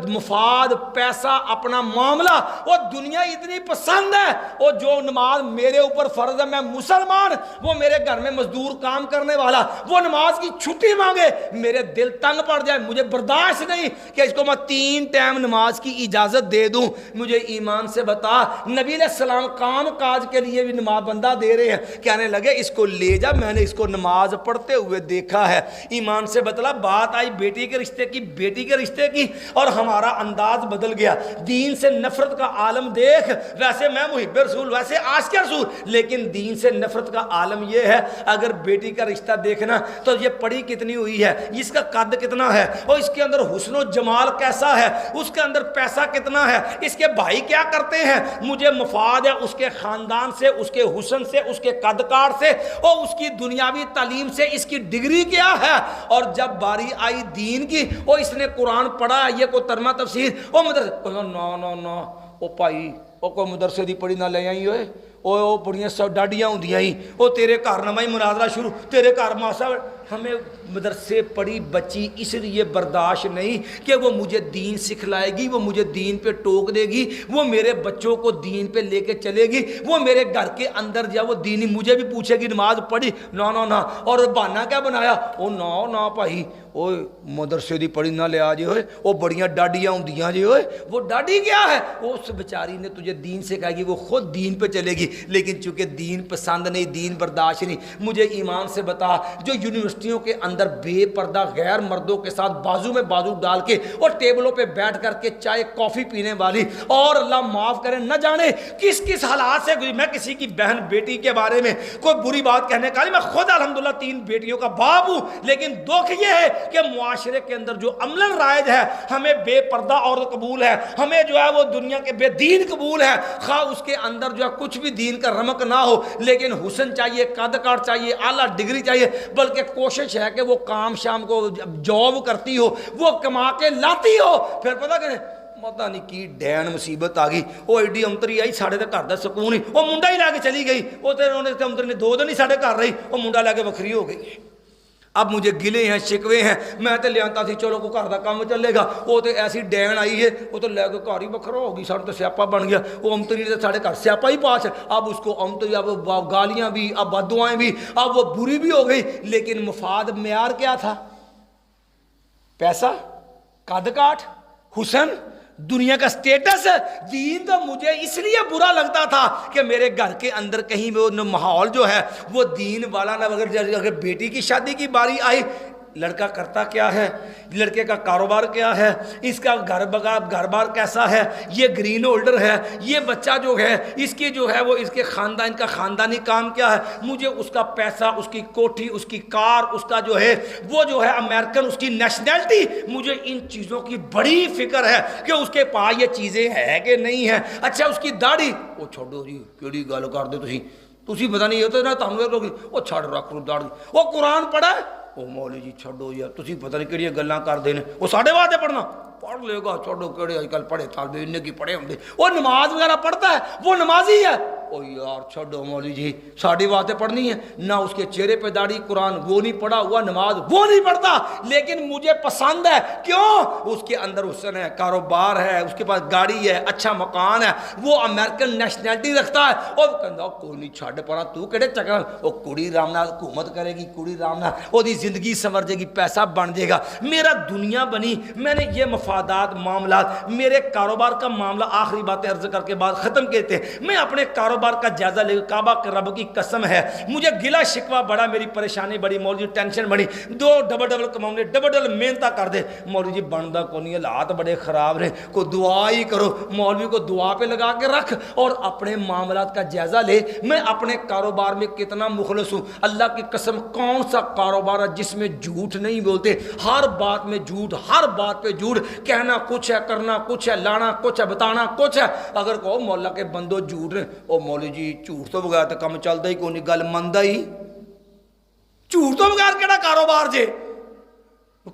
مفاد پیسہ اپنا معاملہ وہ دنیا اتنی پسند ہے، وہ جو نماز میرے اوپر فرض ہے، میں مسلمان، وہ میرے گھر میں مزدور کام کرنے والا وہ نماز کی چھٹی مانگے میرے دل تنگ پڑ جائے، مجھے برداشت نہیں کہ اس کو میں 3 ٹائم نماز کی اجازت دے دوں۔ مجھے ایمان سے بتا، نبی علیہ السلام کام کاج کے لیے بھی نماز بندہ دے رہے ہیں، کہنے لگے اس کو لے جا، میں نے اس کو نماز پڑھتے ہوئے دیکھا ہے۔ ایمان سے بتلا، بات آئی بیٹی کے رشتے کی، بیٹی کے رشتے کی، اور ہمارا انداز بدل گیا، دین سے نفرت کا عالم دیکھ، ویسے میں محب رسول، ویسے عاشق رسول، لیکن دین سے نفرت کا عالم یہ ہے، اگر بیٹی کا رشتہ دیکھنا تو یہ پڑھی کتنی ہوئی ہے، اس کا قد کتنا ہے، اور اس کے اندر حسن و جمال کیسا ہے، اس کے اندر پیسہ کتنا ہے، اس کے بھائی کیا کرتے ہیں، مجھے مفاد ہے اس کے خاندان سے، اس کے حسن سے، اس کے قد کار سے، اور اس کی دنیاوی تعلیم سے، اس کی ڈگری کیا ہے۔ اور جب باری آئی دین کی، وہ اس نے قرآن پڑھا، یہ کوئی ترجمہ تفسیر، وہ مدرسے نو او بھائی وہ کوئی مدرسے دی پڑھی نہ لے آئی ہوئے، وہ بڑیاں سب ڈاڈیاں ہوندیاں ہی، وہ تیرے گھر نواں ہی مناظرہ شروع، تیرے گھر ماسا، ہمیں مدرسے پڑھی بچی اس لیے برداشت نہیں کہ وہ مجھے دین سکھلائے گی، وہ مجھے دین پہ ٹوک دے گی، وہ میرے بچوں کو دین پہ لے کے چلے گی، وہ میرے گھر کے اندر جا وہ دینی مجھے بھی پوچھے گی نماز پڑھی، نا اور بہانہ کیا بنایا، او نا بھائی اوے مدرسے دی پڑھی نہ لیا جی ہوئے، وہ بڑیاں ڈاڈیاں ہوندیاں جی ہوئے، وہ ڈاڈی کیا ہے، اس بیچاری نے تجھے دین سکھائے گی، وہ خود دین پہ چلے گی، لیکن چونکہ دین پسند نہیں، دین برداشت نہیں۔ مجھے ایمان سے بتا، جو یونیورسٹیوں کے اندر بے پردہ غیر مردوں کے ساتھ بازو میں بازو ڈال کے اور ٹیبلوں پہ بیٹھ کر کے چائے کافی پینے والی، اور اللہ معاف کرے نہ جانے کس کس حالات سے گزری، میں کسی کی بہن بیٹی کے بارے میں کوئی بری بات کہنے کا نہیں، میں خود الحمدللہ 3 بیٹیوں کا باپ ہوں، لیکن دکھ یہ ہے کہ معاشرے کے اندر جو عملاً رائج ہے، ہمیں بے پردہ عورت قبول ہے، ہمیں جو ہے وہ دنیا کے بے دین قبول ہے، خواہ اس کے اندر جو ہے کچھ بھی دین کا رمق نہ ہو، لیکن حسن چاہیے، قد کاٹ چاہیے، اعلیٰ ڈگری چاہیے، بلکہ کوشش ہے کہ وہ کام شام کو جاب کرتی ہو، وہ کما کے لاتی ہو، پھر پتہ کہ پتہ نہیں کی ڈین مصیبت آ گئی، وہ ایڈی امتری آئی ساڑھے گھر دا سکون ہی، وہ منڈا ہی لے کے چلی گئی، وہ تے امتری نے 2 دن ہی ساڑھے گھر رہی، وہ منڈا لے کے وکھری ہو گئی۔ اب مجھے گلے ہیں شکوے ہیں، میں تو لیانتا تھی چلو کوئی گھر کا کام چلے گا، وہ تو ایسی ڈین آئی ہے، وہ تو لے کے گھر ہی بکھرا ہو گئی، سارا تو سیاپا بن گیا، وہ امتری نے ساڑھے گھر سیاپا ہی پاس ہے، اب اس کو امتری اب گالیاں بھی، اب بددعائیں بھی، اب وہ بری بھی ہو گئی، لیکن مفاد معیار کیا تھا؟ پیسہ، قد کاٹ، حسن، دنیا کا سٹیٹس. دین تو مجھے اس لیے برا لگتا تھا کہ میرے گھر کے اندر کہیں وہ ماحول جو ہے وہ دین والا نہ. اگر بیٹی کی شادی کی باری آئی، لڑکا کرتا کیا ہے، لڑکے کا کاروبار کیا ہے، اس کا گھر بار کیسا ہے، یہ گرین ہولڈر ہے، یہ بچہ جو ہے اس کی جو ہے وہ اس کے خاندان کا خاندانی کام کیا ہے. مجھے اس کا پیسہ، اس کی کوٹھی، اس کی کار، اس کا جو ہے وہ جو ہے امریکن، اس کی نیشنلٹی، مجھے ان چیزوں کی بڑی فکر ہے کہ اس کے پاس یہ چیزیں ہیں کہ نہیں ہیں. اچھا اس کی داڑھی، وہ چھوڑو جی کیڑی گل کر دے تسی پتہ نہیں ہوتا نا تم لوگ، وہ چھڑ رکھ داڑھی. وہ قرآن پڑھا ہے، وہ مولوی جی چھڈو یار تسی پتہ نہیں کہڑی گلاں کردے نے. وہ ساڈے واسطے پڑھنا، پڑھ لے گا چھوڑو کہڑے اج کل پڑھے طالب علم کی پڑھے ہوندے. وہ نماز وغیرہ پڑھتا ہے، وہ نمازی ہے. او یار چھوڑو مولوی جی ساڈی واسطے پڑھنی ہے نہ. اس کے چہرے پہ داڑھی، قرآن وہ نہیں پڑھا ہوا، نماز وہ نہیں پڑھتا، لیکن مجھے پسند ہے. کیوں؟ اس کے اندر حسن ہے، کاروبار ہے، اس کے پاس گاڑی ہے، اچھا مکان ہے، وہ امریکن نیشنلٹی رکھتا ہے. اور کہندا کوئی نہیں چھڈ پڑا تو کہڑے چکر، وہ کڑی رام نال حکومت کرے گی، کڑی رام نال وہ دی زندگی سنور جائے گی، پیسہ بن جائے گا. میرا دنیا بنی، میں نے یہ مفادات، معاملات، میرے کاروبار کا معاملہ، آخری باتیں عرض کر کے بعد ختم کہتے ہیں. میں اپنے کاروبار کا جائزہ لے، کعبہ کے رب کی قسم ہے مجھے گلا شکوہ بڑا، میری پریشانی بڑی، مولوی ٹینشن بڑی، دو ڈبل کماؤں، ڈبل محنت کر دے. مولوی جی بنتا کو نہیں، حالات بڑے خراب رہے، کوئی دعا ہی کرو. مولوی کو دعا پہ لگا کے رکھ اور اپنے معاملات کا جائزہ لے. میں اپنے کاروبار میں کتنا مخلص ہوں. اللہ کی قسم کون سا کاروبار ہے جس میں جھوٹ نہیں بولتے؟ ہر بات میں جھوٹ، ہر بات پہ جھوٹ، کہنا کچھ ہے، کرنا کچھ ہے، لانا کچھ ہے، بتانا کچھ ہے. اگر کہو مولا کے بندو جھوٹ رہے، او مولوی جی جھوٹ تو بغیر تو کم چلتا ہی کوئی نہیں، گل مندا ہی. جھوٹ تو بغیر کیڑا کاروبار جے؟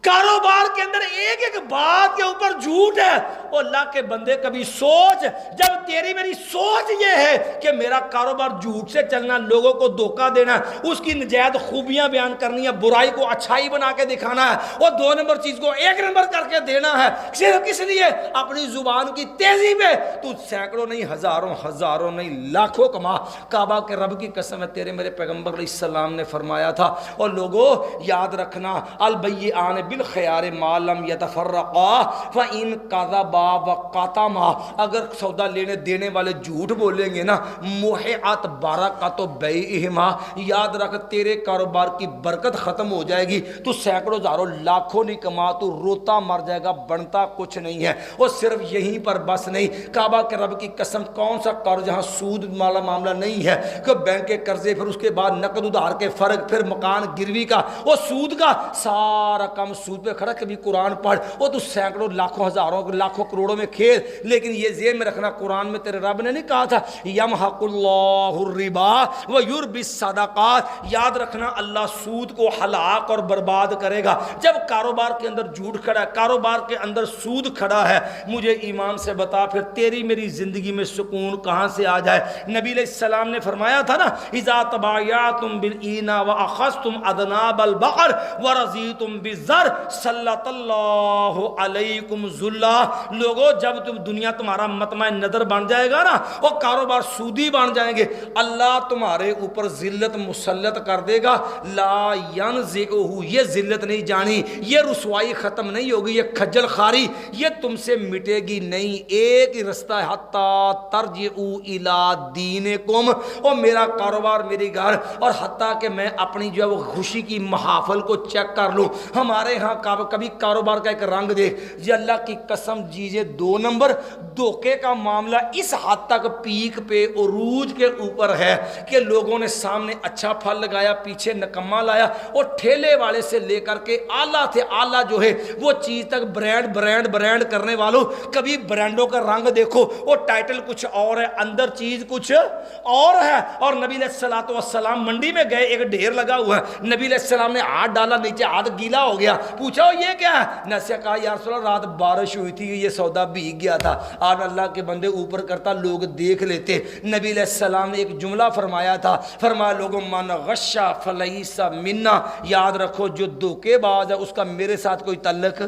کاروبار کے اندر ایک ایک بات کے اوپر جھوٹ ہے. اور اللہ کے بندے کبھی سوچ، جب تیری میری سوچ یہ ہے کہ میرا کاروبار جھوٹ سے چلنا، لوگوں کو دھوکہ دینا، اس کی نجائز خوبیاں بیان کرنی ہے، برائی کو اچھائی بنا کے دکھانا ہے، اور دو نمبر چیز کو ایک نمبر کر کے دینا ہے، صرف کس لیے؟ اپنی زبان کی تیزی پہ تو سینکڑوں نہیں، ہزاروں نہیں، لاکھوں کما. کعبہ کے رب کی قسم ہے، تیرے میرے پیغمبر علیہ السلام نے فرمایا تھا. اور لوگوں یاد رکھنا، البیعان بالخیار ما لم یتفرقا فإن کذبا وقاتما. اگر سودا لینے دینے والے جھوٹ بولیں گے نا، محعت برکت بیعہما، یاد رکھ تیرے کاروبار کی برکت ختم ہو جائے گی. تو سینکڑوں ہزاروں لاکھوں نہیں کما، تو روتا مر جائے گا، بنتا کچھ نہیں ہے. اور صرف یہیں پر بس نہیں، کعبہ کے رب کی قسم کون سا قرض جہاں سود والا معاملہ نہیں ہے کہ بینک کے قرضے، پھر اس کے بعد نقد ادھار کے فرق، پھر مکان گروی کا، وہ سود کا سارا کام سود پہ کھڑا. کبھی قرآن پڑھ، وہ تو سینکڑوں لاکھوں ہزاروں لاکھوں کروڑوں میں کھیل. لیکن یہ ذہن میں رکھنا، قرآن میں تیرے رب نے نہیں کہا تھا یمحق اللہ الربا ویربی الصدقات؟ یاد رکھنا اللہ سود کو ہلاک اور برباد کرے گا. جب کاروبار کے اندر جھوٹ کھڑا ہے، کاروبار کے اندر سود کھڑا ہے، مجھے ایمان سے بتا پھر تیری میری زندگی میں سکون کہاں سے آ جائے؟ نبی علیہ السلام نے فرمایا تھا نا، اذا تبایعتم بالعینا واخذتم اذناب البقر ورضیتم بالزر سلط اللہ علیکم ذلہ. لوگوں جب تم دنیا تمہارا مطمع نظر بن جائے گا نا، اور کاروبار سودی بن جائیں گے، اللہ تمہارے اوپر ذلت مسلط کر دے گا. لا ینزعہ، یہ ذلت نہیں جانی، یہ رسوائی ختم نہیں ہوگی، یہ کھجل خاری یہ تم سے مٹے گی نہیں. ایک ہی رستہ ہے، حتیٰ ترجعوا الی دینکم، اور میرا کاروبار میری گھر، اور حتیٰ کہ میں اپنی جو ہے وہ خوشی کی محافل کو چیک کر لوں. ہمارے ہاں کبھی کاروبار کا ایک رنگ دیکھ، یہ اللہ کی قسم جیجے. دو نمبر دھوکے کا معاملہ اس حد تک پیک پہ عروج کے اوپر ہے کہ لوگوں نے سامنے اچھا پھل لگایا، پیچھے نکما لایا، اور ٹھیلے والے سے لے کر کے اعلیٰ سے اعلیٰ جو ہے وہ چیز تک برانڈ کرنے والوں، کبھی برانڈوں کا رنگ دیکھو، وہ ٹائٹل کچھ اور ہے، اندر چیز کچھ اور ہے. اور نبی علیہ الصلوۃ والسلام منڈی میں گئے، ایک ڈھیر لگا ہوا ہے، نبی علیہ السلام نے ہاتھ ڈالا، نیچے ہاتھ گیلا ہو گیا. پوچھا یہ کیا ہے؟ نبی نے کہا یا رسول اللہ رات بارش ہوئی تھی، یہ سودا بھیگ گیا تھا. آج اللہ کے بندے اوپر کرتا، لوگ دیکھ لیتے. نبی علیہ السلام نے ایک جملہ فرمایا تھا، فرمایا لوگوں من غشا فلیس منا، یاد رکھو جو دھوکے باز ہے اس کا میرے ساتھ کوئی تعلق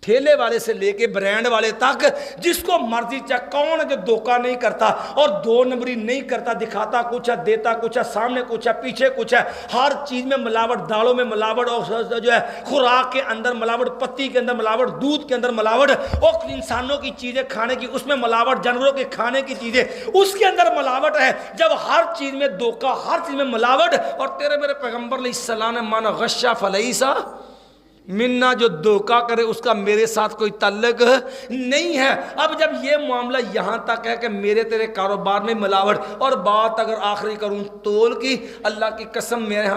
ٹھیلے والے سے لے کے برانڈ والے تک جس کو مرضی چاہے کون ہے جو دھوکہ نہیں کرتا اور دو نمبری نہیں کرتا، دکھاتا کچھ ہے دیتا کچھ ہے، سامنے کچھ ہے پیچھے کچھ ہے، ہر چیز میں ملاوٹ، دالوں میں ملاوٹ، اور جو ہے خوراک کے اندر ملاوٹ، پتی کے اندر ملاوٹ، دودھ کے اندر ملاوٹ، اور انسانوں کی چیزیں کھانے کی اس میں ملاوٹ، جانوروں کے کھانے کی چیزیں اس کے اندر ملاوٹ ہے۔ جب ہر چیز میں دھوکہ، ہر چیز میں ملاوٹ، اور تیرے میرے پیغمبر علیہ السلام نے مانا غشہ فلیسا منا، جو دھوکہ کرے اس کا میرے ساتھ کوئی تعلق نہیں ہے۔ اب جب یہ معاملہ یہاں تک ہے کہ میرے تیرے کاروبار میں ملاوٹ، اور بات اگر آخری کروں تول کی، اللہ کی قسم میرے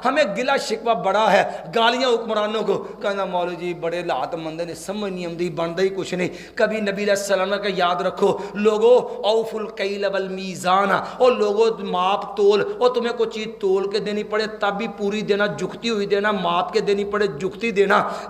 ہمیں گلا شکوہ بڑا ہے، گالیاں حکمرانوں کو، کہنا مولوی جی بڑے لات مندے نے، سمجھ نہیں آمدی، بنتا ہی کچھ نہیں۔ کبھی نبی علیہ السلام کا یاد رکھو، لوگو اوف الکیل والمیزان، اور لوگو ماپ تول، اور تمہیں کوئی چیز تول کے دینی پڑے تب بھی پوری دینا، جھکتی ہوئی دینا، ماپ کے دینی پڑے جھکتی دینا۔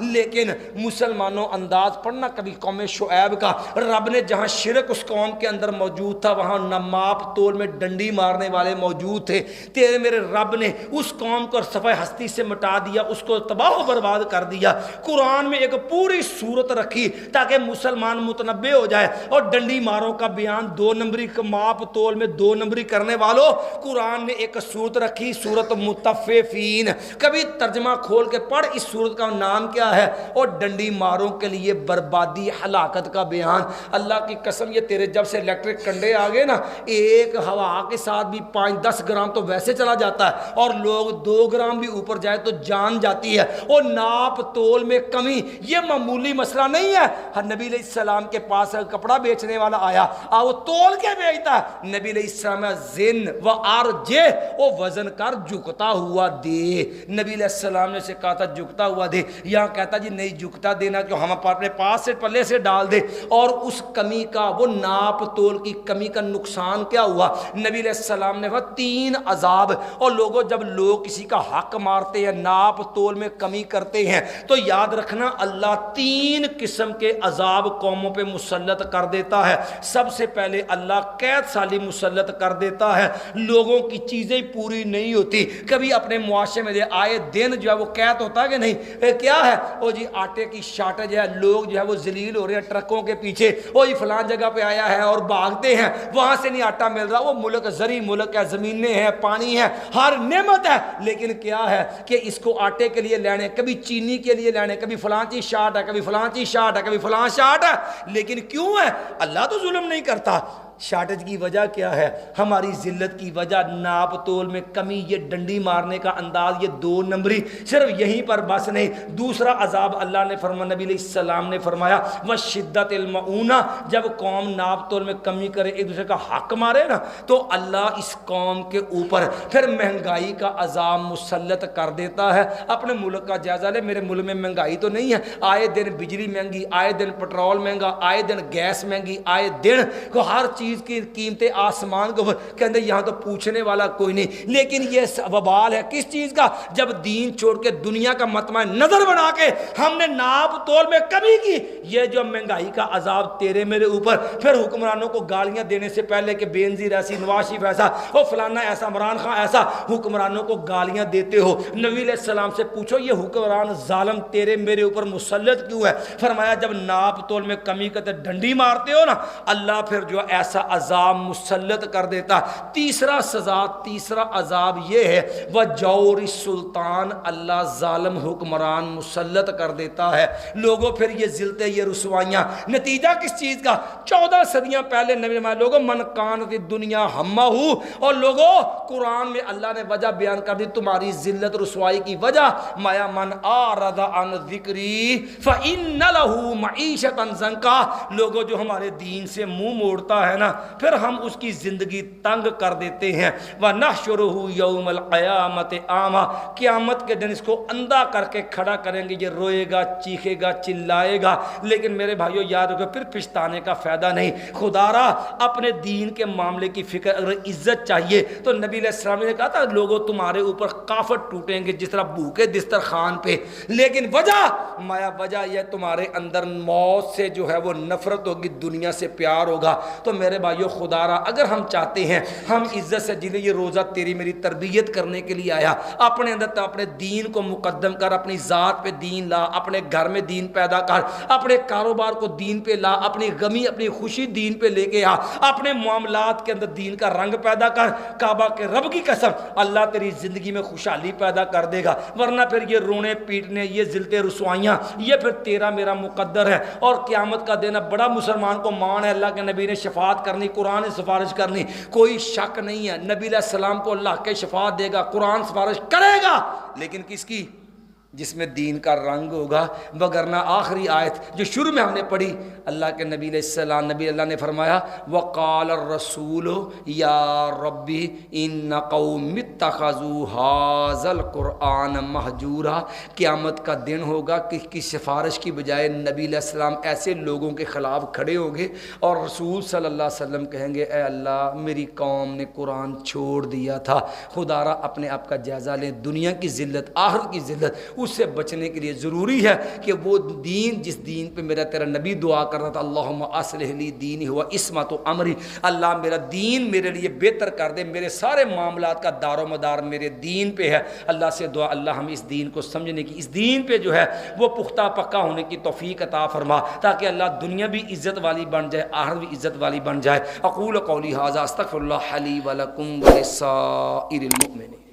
لیکن مسلمانوں انداز پڑھنا کبھی قوم شعیب کا، رب نے جہاں شرک اس قوم کے اندر موجود تھا وہاں نماپ تول میں ڈنڈی مارنے والے موجود تھے۔ تیرے میرے رب نے اس قوم کو صفحہ ہستی سے مٹا دیا، اس کو تباہ و برباد کر دیا۔ قرآن میں ایک پوری صورت رکھی تاکہ مسلمان متنبع ہو جائے، اور ڈنڈی ماروں کا بیان، دو نمبری ماپ تول میں دو نمبری کرنے والوں، قرآن نے ایک صورت رکھی، صورت متففین۔ کبھی ترجمہ کھول کے پڑھ اس صورت کا نام کیا ہے، اور ڈنڈی ماروں کے لیے بربادی، ہلاکت کا بیان۔ اللہ کی قسم یہ تیرے جب سے الیکٹرک کنڈے آگئے نا، ایک ہوا کے ساتھ بھی 5-10 گرام تو ویسے چلا جاتا ہے، اور لوگ 2 گرام بھی اوپر جائے تو جان جاتی ہے۔ اور ناپ تول میں کمی یہ معمولی مسئلہ نہیں ہے۔ نبی علیہ السلام کے پاس کپڑا بیچنے والا آیا، وہ تول کے بیچتا ہے، نبی علیہ السلام زن و ارجے، وہ وزن کر جھکتا ہوا دے۔ نبی علیہ السلام نے سے کہا تھا جھکتا ہوا دے، یہاں کہتا جی نہیں جھکتا دینا، کہ ہم اپنے پاس سے پلے سے ڈال دے۔ اور اس کمی کا، وہ ناپ تول کی کمی کا نقصان کیا ہوا؟ نبی علیہ السلام نے وہ 3 عذاب، اور لوگوں جب لوگ کسی کا حق مارتے ہیں، ناپ تول میں کمی کرتے ہیں، تو یاد رکھنا اللہ 3 قسم کے عذاب قوموں پہ مسلط کر دیتا ہے۔ سب سے پہلے اللہ قید سالی مسلط کر دیتا ہے، لوگوں کی چیزیں پوری نہیں ہوتی۔ کبھی اپنے معاشرے میں آئے دن جو ہے وہ قید ہوتا ہے کہ نہیں، کیا ہے وہ جی آٹے کی شارٹیج ہے، لوگ جو ہے وہ ذلیل ہو رہے ہیں ٹرکوں کے پیچھے، وہ جی فلان جگہ پہ آیا ہے اور بھاگتے ہیں، وہاں سے نہیں آٹا مل رہا۔ وہ ملک زرعی ملک ہے، زمینیں ہیں، پانی ہے، ہر نعمت ہے، لیکن کیا ہے کہ اس کو آٹے کے لیے لینے، کبھی چینی کے لیے لینے، کبھی فلان چیز شارٹ ہے، کبھی فلان چیز شارٹ ہے، کبھی فلان شارٹ ہے۔ لیکن کیوں ہے؟ اللہ تو ظلم نہیں کرتا۔ شارٹیج کی وجہ کیا ہے؟ ہماری ذلت کی وجہ، ناپ تول میں کمی، یہ ڈنڈی مارنے کا انداز، یہ 2 نمبری۔ صرف یہیں پر بس نہیں، دوسرا عذاب اللہ نے فرمایا، نبی علیہ السلام نے فرمایا وشدت المعونہ، جب قوم ناپ تول میں کمی کرے، ایک دوسرے کا حق مارے نا، تو اللہ اس قوم کے اوپر پھر مہنگائی کا عذاب مسلط کر دیتا ہے۔ اپنے ملک کا جائزہ لے، میرے ملک میں مہنگائی تو نہیں ہے، آئے دن بجلی مہنگی، آئے دن پٹرول مہنگا، آئے دن گیس مہنگی، آئے دن کو ہر چیز کی قیمتیں آسمان کو کہتے یہاں تو پوچھنے والا کوئی نہیں۔ لیکن یہ وبال ہے کس چیز کا؟ جب دین چھوڑ کے دنیا کا مطمع نظر بنا کے ہم نے ناپ تول میں کمی کی، یہ جو مہنگائی کا عذاب تیرے میرے اوپر، پھر حکمرانوں کو گالیاں دینے سے پہلے کہ بے نظیر ایسی، نواز شریف ایسا، وہ فلانا ایسا، عمران خان ایسا، حکمرانوں کو گالیاں دیتے ہو۔ نبی علیہ السلام سے پوچھو یہ حکمران ظالم تیرے میرے اوپر مسلط کیوں ہے؟ فرمایا جب ناپ تول میں کمی کرتے ڈنڈی مارتے ہو نا، اللہ پھر جو ایسا عذاب مسلط کر دیتا۔ تیسرا سزا، تیسرا عذاب یہ ہے وہ جور سلطان، اللہ ظالم حکمران مسلط کر دیتا ہے۔ لوگوں پھر یہ ذلتیں، یہ رسوائیاں، نتیجہ کس چیز کا؟ 14 صدیاں پہلے نبی نے لوگوں من کانت دنیا ہمہ ہو، اور لوگوں قرآن میں اللہ نے وجہ بیان کر دی تمہاری ذلت رسوائی کی وجہ، مایا من اعرض عن ذکری فإن له معیشۃ ضنکا، لوگوں جو ہمارے دین سے منہ موڑتا ہے نا، پھر ہم اس کی زندگی تنگ کر دیتے ہیں۔ وَنَحْشُرُهُ يَوْمَ الْقِيَامَةِ أَعْمَى، قیامت کے دن اس کو اندھا کر کے کھڑا کریں گے، یہ روئے گا، چیخے گا، چلائے گا۔ لیکن میرے بھائیو یاد رکھو پھر پچھتانے کا فائدہ نہیں۔ خدا را اپنے دین کے معاملے کی فکر، اگر عزت چاہیے تو نبی علیہ السلام نے کہا تھا لوگوں تمہارے اوپر کافر ٹوٹیں گے جس طرح بھوکے دسترخوان پہ، لیکن وجہ یہ تمہارے اندر موت سے جو ہے وہ نفرت ہوگی، دنیا سے پیار ہوگا۔ تو میرے میرے بھائیو خدا را اگر ہم چاہتے ہیں ہم عزت سے جنہیں یہ روزہ تیری میری تربیت کرنے کے لیے آیا، اپنے اندر تو اپنے دین کو مقدم کر، اپنی ذات پہ دین لا، اپنے گھر میں دین پیدا کر، اپنے کاروبار کو دین پہ لا، اپنی غمی اپنی خوشی دین پہ لے کے آ، اپنے معاملات کے اندر دین کا رنگ پیدا کر۔ کعبہ کے رب کی قسم اللہ تیری زندگی میں خوشحالی پیدا کر دے گا، ورنہ پھر یہ رونے پیٹنے، یہ ذلتیں رسوائیاں، یہ پھر تیرا میرا مقدر ہے۔ اور قیامت کا دن بڑا مسلمان کو مان ہے، اللہ کے نبی نے شفاعت کرنی، قرآن نے سفارش کرنی، کوئی شک نہیں ہے، نبی علیہ السلام کو اللہ کے شفاعت دے گا، قرآن سفارش کرے گا، لیکن کس کی؟ جس میں دین کا رنگ ہوگا۔ وگرنہ آخری آیت جو شروع میں ہم نے پڑھی، اللہ کے نبی علیہ السلام، نبی اللہ نے فرمایا وقال الرسول یا ربی ان قوم اتخذوا ھذا القرآن مہجورا، قیامت کا دن ہوگا کہ کی سفارش کی بجائے نبی علیہ السلام ایسے لوگوں کے خلاف کھڑے ہوں گے اور رسول صلی اللہ علیہ وسلم کہیں گے اے اللہ میری قوم نے قرآن چھوڑ دیا تھا۔ خدا را اپنے آپ کا جائزہ لیں، دنیا کی ذلت، آخرت کی ذلت، اس سے بچنے کے لیے ضروری ہے کہ وہ دین جس دین پہ میرا تیرا نبی دعا کرتا تھا اللہم اصلح لی دینی ہوا عصمت امری، اللہ میرا دین میرے لیے بہتر کر دے، میرے سارے معاملات کا دار و مدار میرے دین پہ ہے۔ اللہ سے دعا اللہ ہم اس دین کو سمجھنے کی، اس دین پہ جو ہے وہ پختہ پکا ہونے کی توفیق عطا فرما، تاکہ اللہ دنیا بھی عزت والی بن جائے، آخرت بھی عزت والی بن جائے۔ اقول قولی ھذا استغفر اللہ لی ولکم ولسائر المؤمنین۔